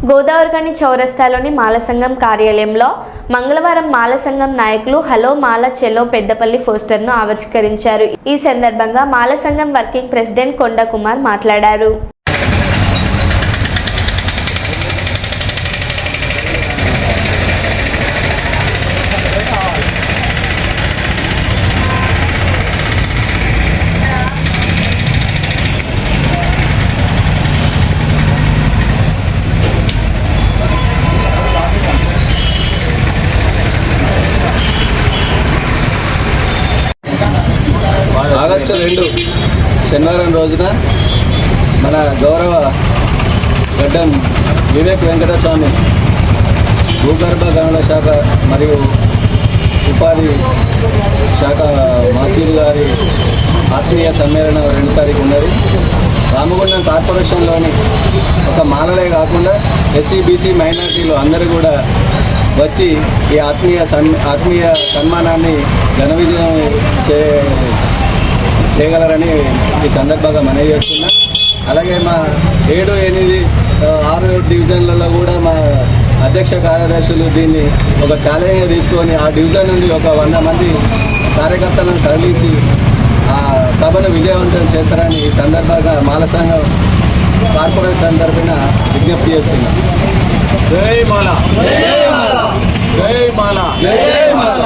గోదావరిఖని చౌరస్తాలోని మాల సంఘం కార్యాలయంలో మంగళవారం మాల సంఘం నాయకులు హలో మాల చెలో పెద్దపల్లి పోస్టర్ను ఆవిష్కరించారు. ఈ సందర్భంగా మాల సంఘం వర్కింగ్ ప్రెసిడెంట్ కొండ కుమార్ మాట్లాడారు. ఆగస్టు 2 శనివారం రోజున మన గౌరవ గడ్డం వివేక్ వెంకటస్వామి భూగర్భ గనుల శాఖ మరియు ఉపాధి శాఖ మంత్రి గారి ఆత్మీయ సమ్మేళనం 2 తారీఖు ఉన్నది. రామగుండం కార్పొరేషన్లోని ఒక మాలలే కాకుండా ఎస్సీ బీసీ మైనారిటీలు అందరూ కూడా వచ్చి ఈ ఆత్మీయ సన్మానాన్ని ఘన విజయం చేయగలరని ఈ సందర్భంగా మనవి చేస్తున్నా. అలాగే మా 7, 8, 6 డివిజన్లలో కూడా మా అధ్యక్ష కార్యదర్శులు దీన్ని ఒక ఛాలెంజ్గా తీసుకొని ఆ డివిజన్ నుండి ఒక 100 మంది కార్యకర్తలను తరలించి ఆ సభను విజయవంతం చేస్తారని ఈ సందర్భంగా మాల సంఘం కార్పొరేషన్ తరఫున విజ్ఞప్తి చేస్తున్నాం. జై మాల, జై మాల, జై మాల, జై మాల.